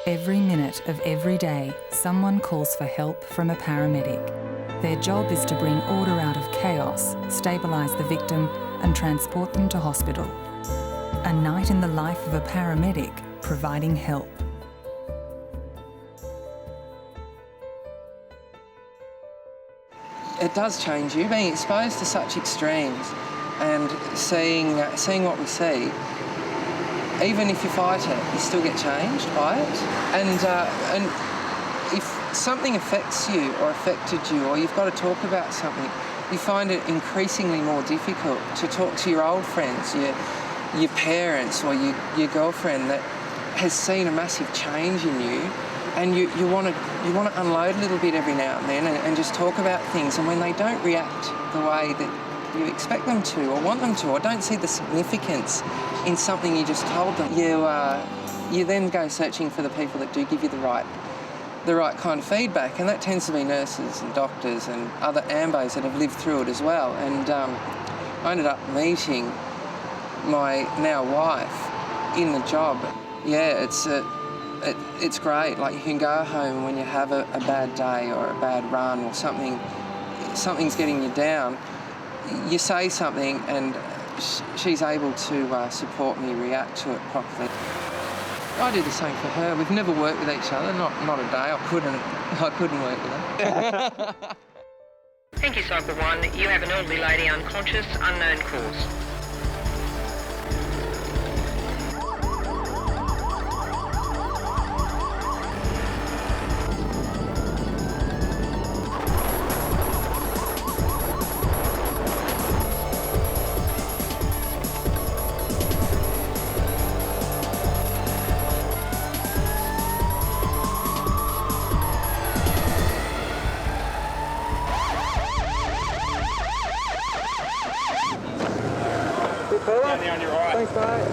Every minute of every day, someone calls for help from a paramedic. Their job is to bring order out of chaos, stabilise the victim and transport them to hospital. A night in the life of a paramedic, providing help. It does change you, being exposed to such extremes and seeing what we see. Even if you fight it, you still get changed by it. And if something affects you or affected you, or you've got to talk about something, you find it increasingly more difficult to talk to your old friends, your parents or your girlfriend that has seen a massive change in you, and you want to unload a little bit every now and then and just talk about things. And when they don't react the way that you expect them to or want them to, or don't see the significance in something you just told them, you then go searching for the people that do give you the right kind of feedback, and that tends to be nurses and doctors and other ambos that have lived through it as well. And I ended up meeting my now wife in the job. Yeah, it's great. Like, you can go home when you have a bad day or a bad run or something's getting you down. You say something and she's able to support me, react to it properly. I do the same for her. We've never worked with each other, not a day. I couldn't work with her. Thank you, Cycle 1. You have an elderly lady unconscious, unknown cause. Down, you're all right. Thanks, mate.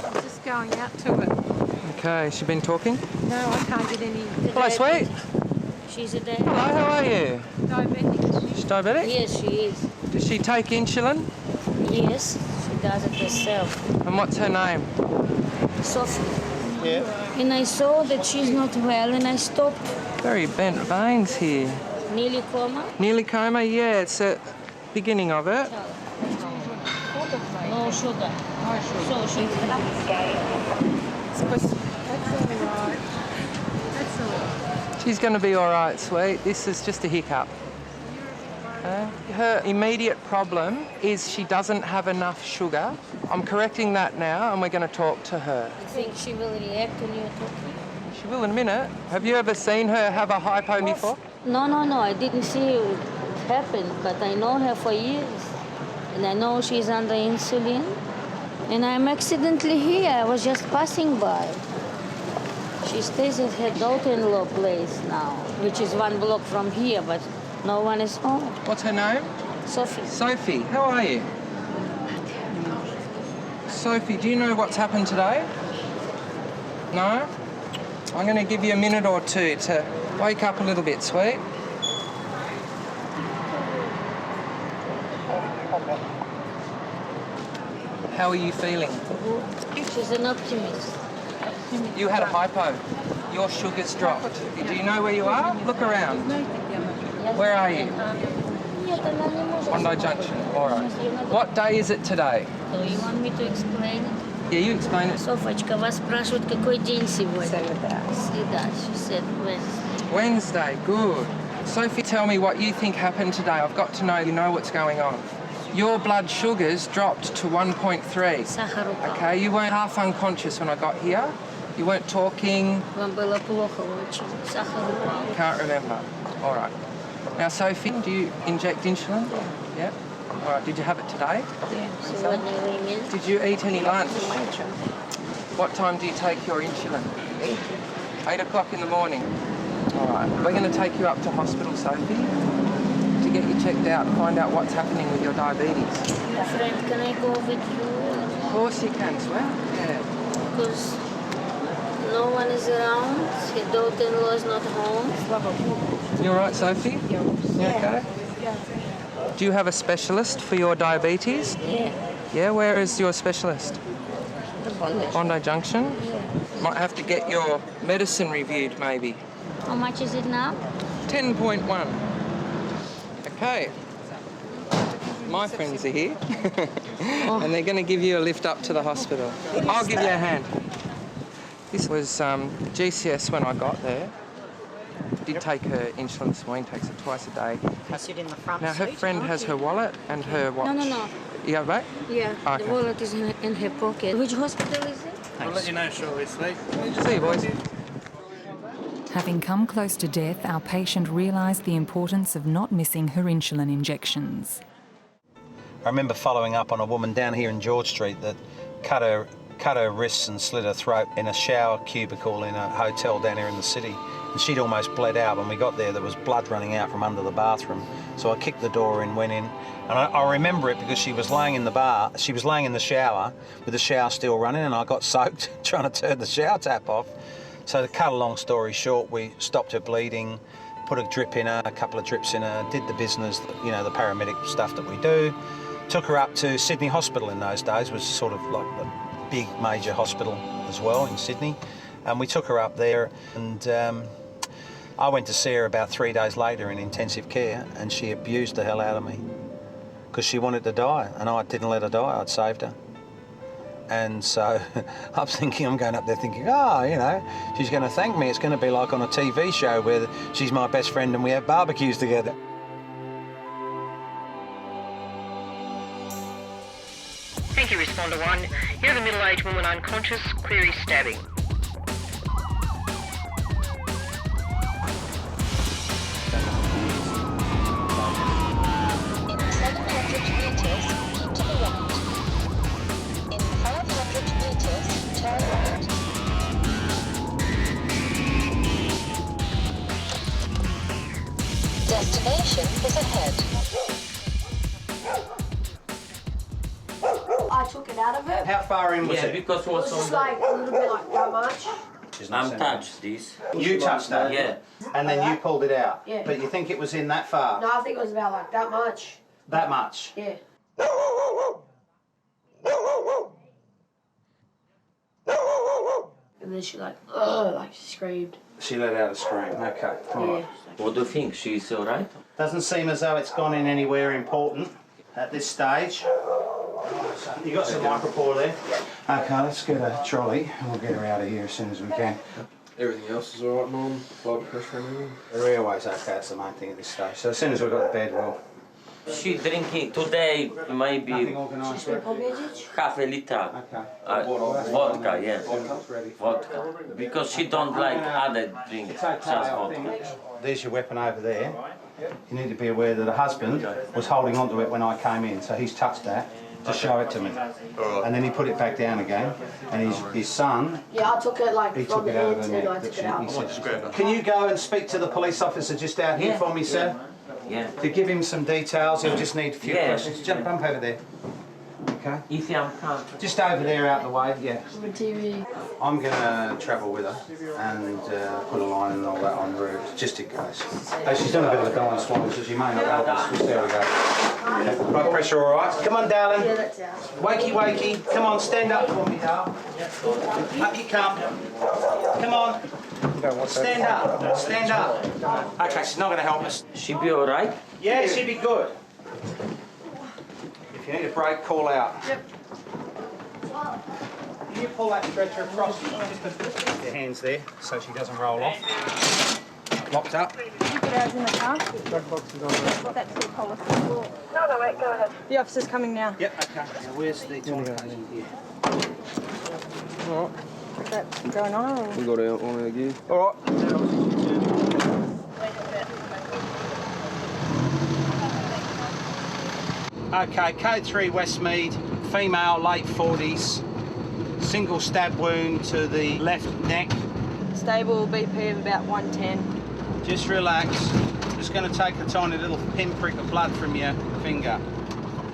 I'm just going out to it. Okay, has she been talking? No, I can't get any. Hello, sweet. She's a diabetic. Hello, how are you? Diabetic. She's diabetic? Yes, she is. Does she take insulin? Yes, she does it herself. And what's her name? Sophie. Yeah. And I saw that she's not well and I stopped. Very bent veins here. Nearly coma? Nearly coma, yeah, it's the beginning of it. No sugar. So she... That's all right. That's all right. She's going to be all right, sweet. This is just a hiccup. Her immediate problem is she doesn't have enough sugar. I'm correcting that now, and we're going to talk to her. You think she will react when you're talking? She will in a minute. Have you ever seen her have a hypo before? No, I didn't see it happen, but I know her for years. And I know she's under insulin. And I'm accidentally here. I was just passing by. She stays at her daughter-in-law place now, which is 1 block from here, but no one is home. What's her name? Sophie. Sophie, how are you? Sophie, do you know what's happened today? No? I'm going to give you a minute or two to wake up a little bit, sweet. How are you feeling? She's an optimist. You had a hypo. Your sugar's dropped. Do you know where you are? Look around. Where are you? Bondi Junction. All right. What day is it today? So you want me to explain it? Yeah, you explain it. Софочка, вас спрашивают, какой день сегодня? Среда. She said Wednesday. Wednesday, good. Sophie, tell me what you think happened today. I've got to know you know what's going on. Your blood sugars dropped to 1.3. Сахар упал. Okay, you weren't half unconscious when I got here. You weren't talking. Вам было плохо очень. Сахар упал. Can't remember. All right. Now, Sophie, do you inject insulin? Yeah. All right. Did you have it today? Сегодня вы имели? Did you eat any lunch? What time do you take your insulin? 8 o'clock in the morning. All right. We're going to take you up to hospital, Sophie, to get you checked out and find out what's happening with your diabetes. Friend, can I go with you? Of course you can, swear. Yeah. Because no one is around. Her daughter-in-law is not home. You all right, Sophie? You okay? Do you have a specialist for your diabetes? Yeah. Yeah, where is your specialist? The Bondi. Bondi Junction? Yeah. Might have to get your medicine reviewed, maybe. How much is it now? 10.1. Okay. My friends are here. And they're going to give you a lift up to the hospital. I'll give you a hand. This was GCS when I got there. Did take her insulin this morning, takes it twice a day. I sit in the front Now her seat. friend has her wallet and her watch. No. You have that? Yeah, Okay. the wallet is in her pocket. Which hospital is it? I'll let you know shortly, Steve. See you, boys. Having come close to death, our patient realised the importance of not missing her insulin injections. I remember following up on a woman down here in George Street that cut her wrists and slit her throat in a shower cubicle in a hotel down here in the city. And she'd almost bled out. When we got there was blood running out from under the bathroom. So I kicked the door in, went in, and I remember it because she was laying in the shower with the shower still running, and I got soaked trying to turn the shower tap off. So to cut a long story short, we stopped her bleeding, put a drip in her, a couple of drips in her, did the business, you know, the paramedic stuff that we do. Took her up to Sydney Hospital in those days, was sort of like a big major hospital as well in Sydney. And we took her up there, and I went to see her about 3 days later in intensive care, and she abused the hell out of me because she wanted to die, and I didn't let her die. I'd saved her. And so I'm going up there thinking, oh, you know, she's going to thank me. It's going to be like on a TV show where she's my best friend and we have barbecues together. Thank you, Responder 1. You have a middle-aged woman unconscious, query stabbing. In 700 metres, keep to the right. In 500 metres, turn right. Destination is ahead. I took it out of it. How far in was Yeah, it? because It was what's just on like a little bit like that much. I'm touched this. You touched that? Yeah. And then you pulled it out? Yeah. But you think it was in that far? No, I think it was about like that much. That much? Yeah. And then she like, ugh, like screamed. She let out a scream, okay. All right. Yeah. What do you think? She's alright? Doesn't seem as though it's gone in anywhere important at this stage. You got some micropore there? Okay, let's get a trolley and we'll get her out of here as soon as we can. Everything else is alright, Mum? Blood pressure and everything? The airway's okay, that's the main thing at this stage. So as soon as we've got the bed, we'll... She drinking today maybe Nothing organised. She's been probably half a liter. Okay. Vodka, yeah. Vodka's ready. Vodka. Because she don't like other drinks, It's just okay, I vodka. think. There's your weapon over there. You need to be aware that the husband was holding onto it when I came in, so he's touched that to show it to me. And then he put it back down again, and his son, Yeah, I took it like he from took it the out end of the and I neck. took it out. He said, can you go and speak to the police officer just out here Yeah. for me, sir? Yeah. To give him some details, he'll just need a few Yeah. questions. Jump up over there. Okay. If I'm can't. Just over there out the way, yeah. On the TV. I'm going to travel with her and put a line and all that on route, just in case. Hey, she's done a bit of a dying swallow, so she may not help us. We'll see how we go. Blood pressure all right? Come on, darling. Yeah, that's out. Wakey, wakey. Come on, stand up for me, darling. Up you come. Come on. Stand up. Stand up. Okay, she's not going to help us. She be alright? Yeah, she'll be good. If you need a break, call out. Yep. Can you pull that stretcher across? Just put your hands there so she doesn't roll off. Locked up. Get out in the car. That's the policy. No, wait, go ahead. The officer's coming now. Yep, okay. Now where's the toilet paper here? Alright, Is that going on? Or? we got out on our gear. Alright. Okay, code 3 Westmead, female, late 40s, single stab wound to the left neck. Stable BP of about 110. Just relax. Just going to take a tiny little pinprick of blood from your finger.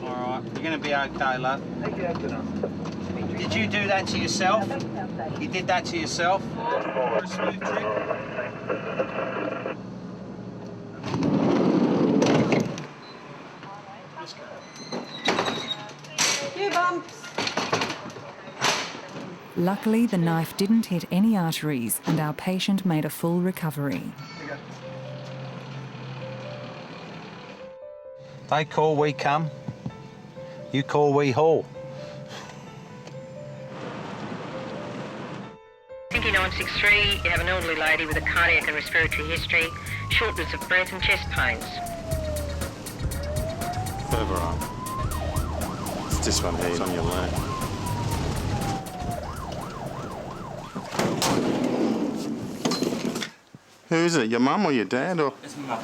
All right, you're going to be okay, love. Did you do that to yourself? You did that to yourself? For a smooth trip? Luckily, the knife didn't hit any arteries and our patient made a full recovery. They call, we come. You call, we haul. 20963, you have an elderly lady with a cardiac and respiratory history, shortness of breath and chest pains. Further up. It's this one here, it's on your left. Who is it, your mum or your dad? Or... It's my mum.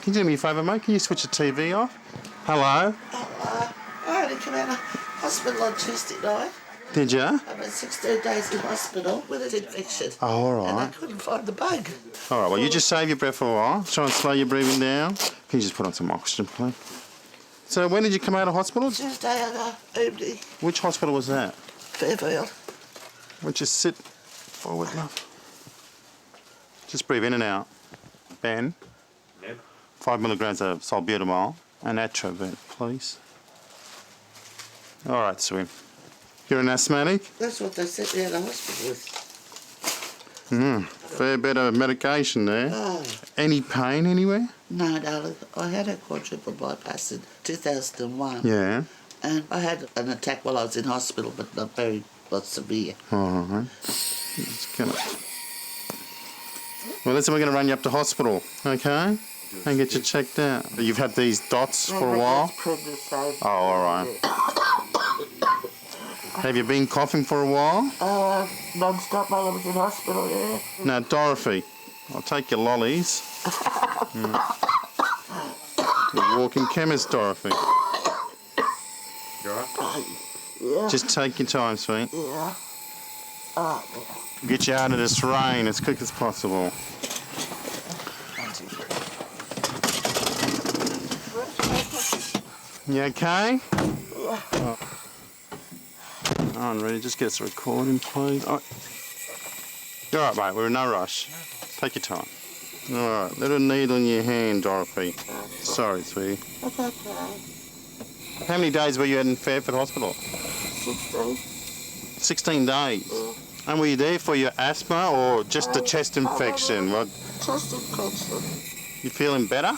Can you do me a favour, mate? Can you switch the TV off? Hello? I had to come out of hospital on Tuesday night. Did you? I've been 16 days in hospital with an infection. Oh, all right. And I couldn't find the bug. All right, well, you just save your breath for a while. Try and slow your breathing down. Can you just put on some oxygen, please? So when did you come out of hospital? Tuesday evening. Which hospital was that? Fairfield. Would you sit forward, love? Just breathe in and out. Ben? Yep. 5 milligrams of salbutamol and atrovent, please. All right, sweet. You're an asthmatic? That's what they sent me out of hospital with. Fair bit of medication there. Oh. Any pain anywhere? No, darling. I had a quadruple bypass in 2001. Yeah. And I had an attack while I was in hospital, but not severe. All right. Just gonna... Well, listen, we're going to run you up to hospital, okay? And get you checked out. You've had these dots for a while? Oh, all right. Have you been coughing for a while? Non-stop while I was in hospital, yeah. Now, Dorothy, I'll take your lollies. You're a walking chemist, Dorothy. You alright? Yeah. Just take your time, sweet. Yeah. Oh, yeah. Get you out of this rain as quick as possible. 1, 2, 3. You okay? Yeah. Oh. On, ready? Just get us a recording, please. Oh. You're all right, mate. We're in no rush. Take your time. All right. Little needle in your hand, Dorothy. Sorry, sweetie. That's okay. How many days were you in Fairfield Hospital? 16. 16 days. Yeah. And were you there for your asthma or just a chest infection? What? Chest infection. You feeling better?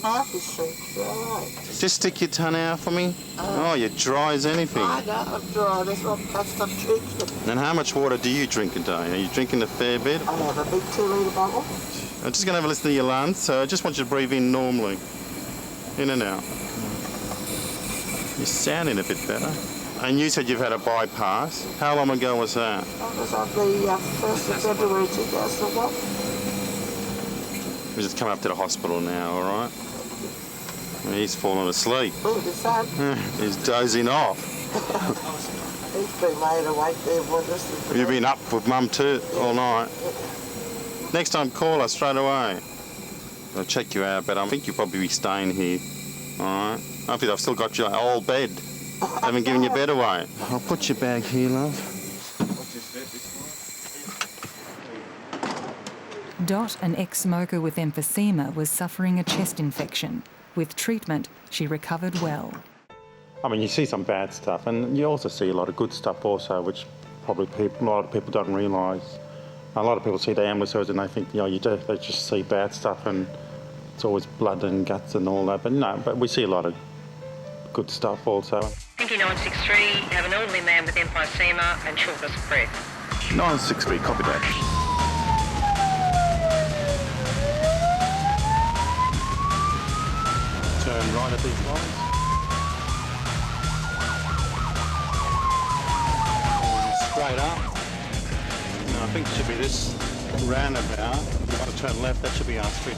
Half is sick. Right. Just stick your tongue out for me. Oh, you're dry as anything. I know, I'm dry. That's why I can't stop drinking. And how much water do you drink a day? Are you drinking a fair bit? I have a big 2-litre bottle. I'm just going to have a listen to your lungs, so I just want you to breathe in normally. In and out. You're sounding a bit better. And you said you've had a bypass. How long ago was that? That was on the 1st of February 2001. We just come up to the hospital now, all right? He's falling asleep. With the sun. He's dozing off. He's been laid awake there with us. Have you been up with Mum too all night? Next time, call us straight away. I'll check you out, but I think you'll probably be staying here. All right? Hopefully I've still got your old bed. Haven't given your bed away. I'll put your bag here, love. Dot, an ex-smoker with emphysema, was suffering a chest infection. With treatment, she recovered well. I mean, you see some bad stuff, and you also see a lot of good stuff also, which probably a lot of people don't realise. A lot of people see the ambulances and they think, they just see bad stuff and it's always blood and guts and all that. But no, but we see a lot of good stuff also. 20963, you have an elderly man with emphysema and shortness of breath. 963, copy that. Turn right at these lines. Straight up. No, I think it should be this roundabout. If you want to turn left, that should be our street.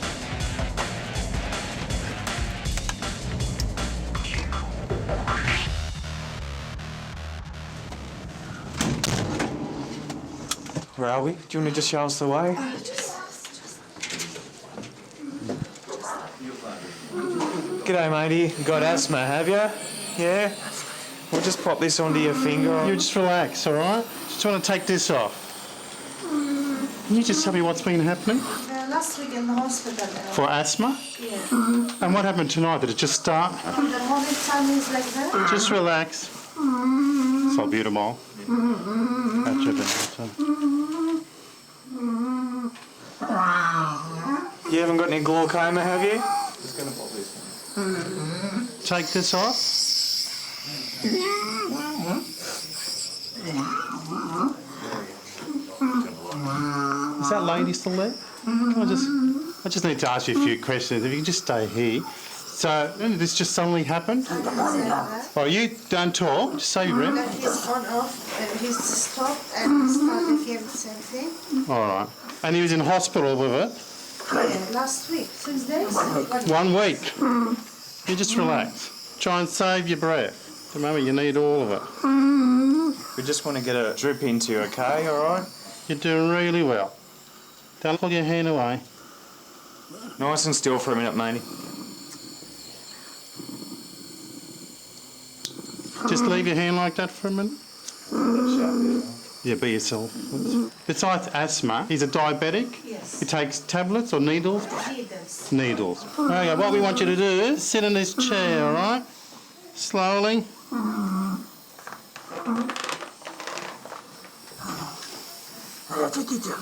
Where are we? Do you want to just show us the way? G'day, matey. You got asthma, have you? Yeah? We'll just pop this onto your finger. You just relax, all right? Just want to take this off. Can you just tell me what's been happening? Last week in the hospital. For asthma? Yeah. And what happened tonight? Did it just start? From the morning time is like that. Just relax. Salbutamol. You haven't got any glaucoma, have you? Just gonna pop this. Take this off. Is that lady still there? I just need to ask you a few questions. If you can just stay here. So, this just suddenly happened? Oh, you don't talk, just say your breath. He's on off, he's stopped and started again, same thing. All right. And he was in hospital with it? Yeah, last week, 6 days. 1 week. You just relax. Try and save your breath. At the moment, you need all of it. We just want to get a drip into you, okay? All right? You're doing really well. Don't pull your hand away. Nice and still for a minute, matey. Just leave your hand like that for a minute. Yeah, be yourself. Besides asthma, he's a diabetic. Yes. He takes tablets or needles? Needles. Needles. Okay, what we want you to do is sit in this chair, all right? Slowly.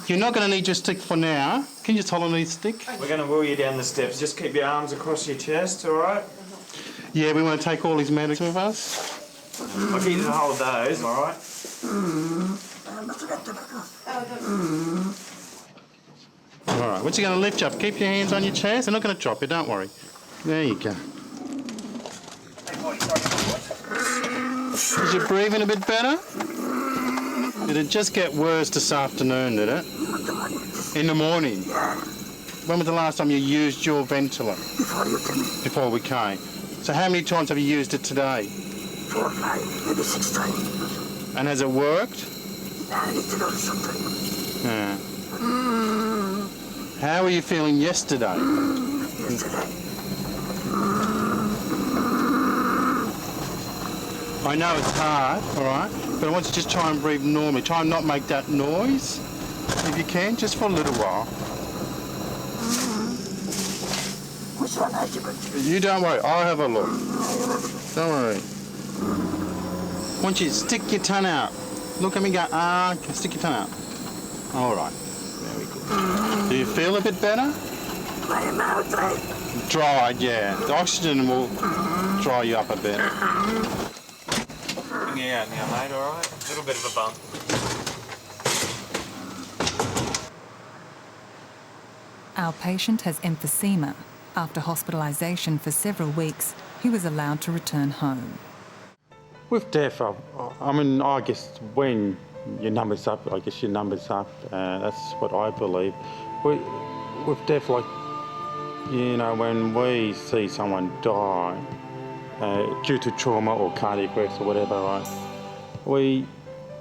You're not going to need your stick for now. Can you just hold on to your stick? We're going to wheel you down the steps. Just keep your arms across your chest, all right? Yeah, we want to take all his medicine with us. I'll get you to hold those, all right? All right, we're just going to lift you up. Keep your hands on your chest. They're not going to drop you, don't worry. There you go. Is your breathing a bit better? Did it just get worse this afternoon, did it? In the morning? When was the last time you used your ventilator? Before we came. So how many times have you used it today? 4 or 5, maybe 6 times. And has it worked? I need to know something. Yeah. How were you feeling yesterday? I know it's hard, all right, but I want you to just try and breathe normally. Try and not make that noise, if you can, just for a little while. Which one has you been? You don't worry, I'll have a look. Don't worry. I want you to stick your tongue out. Look at me, go, stick your tongue out. All right, very good. Do you feel a bit better? My mouth dry. Dried, yeah. The oxygen will dry you up a bit. Bring you out now, mate, all right? A little bit of a bump. Our patient has emphysema. After hospitalisation for several weeks, he was allowed to return home. With death, I mean, I guess when your number's up, your number's up. That's what I believe. With death, like, you know, when we see someone die due to trauma or cardiac arrest or whatever, right, we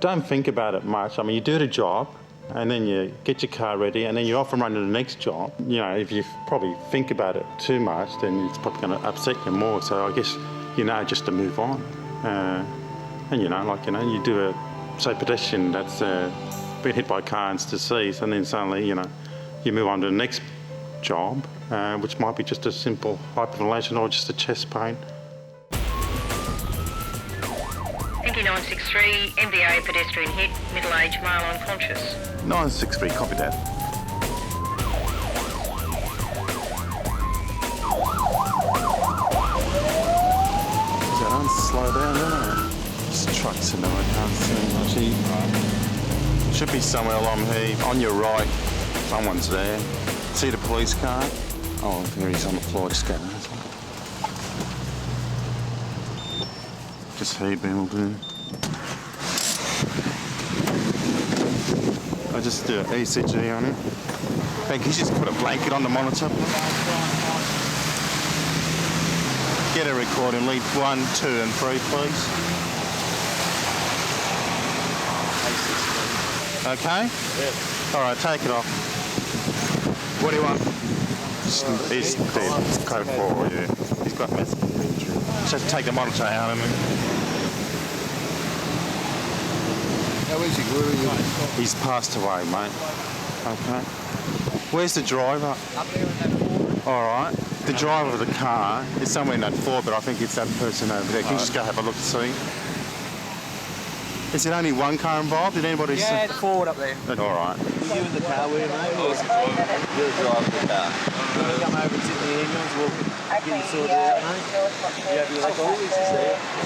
don't think about it much. I mean, you do the job, and then you get your car ready, and then you're off and running to the next job. You know, if you probably think about it too much, then it's probably going to upset you more. So I guess, you know, just to move on. And, you know, like, you know, you do say pedestrian that's been hit by a car and is deceased, and then suddenly, you know, you move on to the next job, which might be just a simple hyperventilation or just a chest pain. Thank you, 963. MVA pedestrian hit, middle-aged male unconscious. 963, copy that. I don't slow down, don't I? There's trucks in there, I can't see. Actually, should be somewhere along here. On your right, someone's there. See the police car? Oh, there he's on the floor, just getting that. Just hay bale will do. I just do an ECG on him. Hey, can you just put a blanket on the monitor? Get a recording, lead 1, 2 and 3, please. Okay? Yep. All right, take it off. What do you want? He's dead. Code 4, yeah. He's got meth. Just take the monitor out of him. How is he? Where are you? He's passed away, mate. Okay. Where's the driver? Up there in that Ford. All right. The driver of the car is somewhere in that Ford, but I think it's that person over there. Can you just go have a look to see? Is it only one car involved? Did anybody Yeah, the forward up there. All right. You in the car, were you, mate? I was the driver. You're the driver of the car. Come over and sit in the ambulance, we'll get you sorted out, mate. You have your records?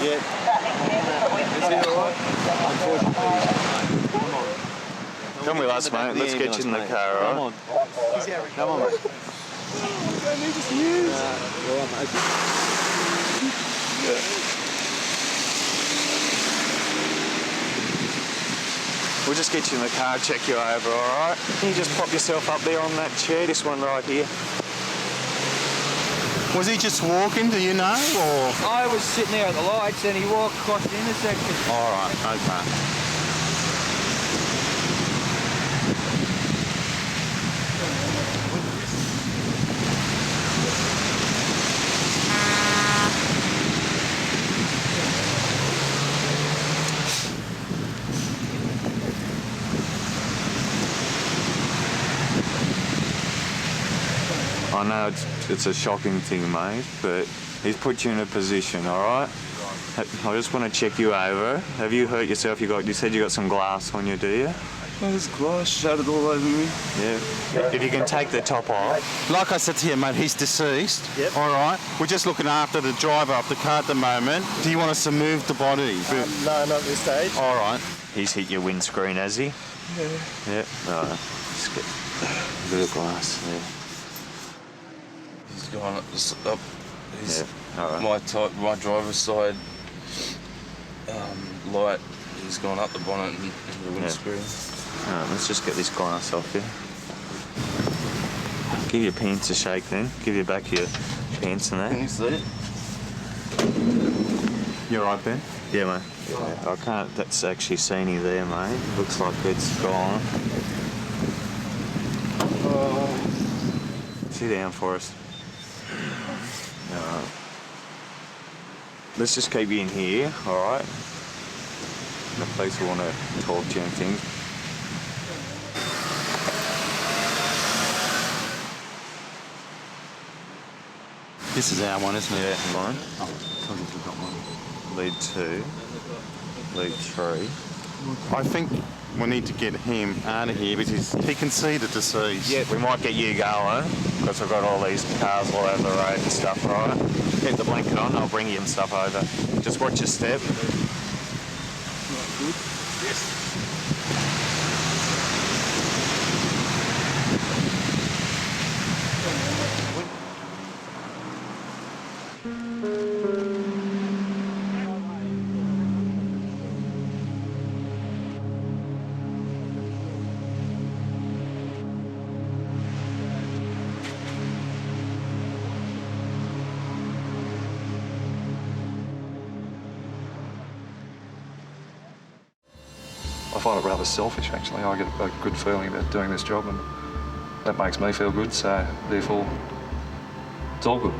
Yeah. Is he all right? Unfortunately, come on. Come with us, mate. Let's get you in the car, all right? Come on. Come on, mate. I need to snooze. All right, mate. We'll just get you in the car, check you over, all right? You just pop yourself up there on that chair, this one right here. Was he just walking, do you know, or...? I was sitting there at the lights and he walked across the intersection. All right, okay. I know it's a shocking thing, mate, but he's put you in a position, all right? I just want to check you over. Have you hurt yourself? You said you got some glass on you, do you? Oh, there's glass shattered all over me. Yeah. If you can take the top off. Like I said to you, mate, he's deceased. Yep. All right. We're just looking after the driver of the car at the moment. Do you want us to move the body? No, not at this stage. All right. He's hit your windscreen, has he? Yeah. Yep. All right. Just get a bit of glass there. He's gone up. His, yeah. All right. My driver's side light. He's gone up the bonnet and the windscreen. Yeah. All right, let's just get this glass off here. Give your pants a shake then. Give your back your pants and that. Can you see it? You all right, Ben? Yeah, mate. Yeah. I can't. That's actually seen you there, mate. Looks like it's gone. Sit down for us. Alright. Let's just keep you in here, alright? The police will want to talk to you and things. This is our one, isn't it? Yeah, mine. Oh, I think we've got one. Lead 2. Lead 3. I think we need to get him out of here because he can see the deceased. Yeah, we might get you going because we've got all these cars all over the road and stuff, right? Keep the blanket on, I'll bring you and stuff over. Just watch your step. Good. Yes. I find it rather selfish, actually. I get a good feeling about doing this job, and that makes me feel good, so therefore it's all good.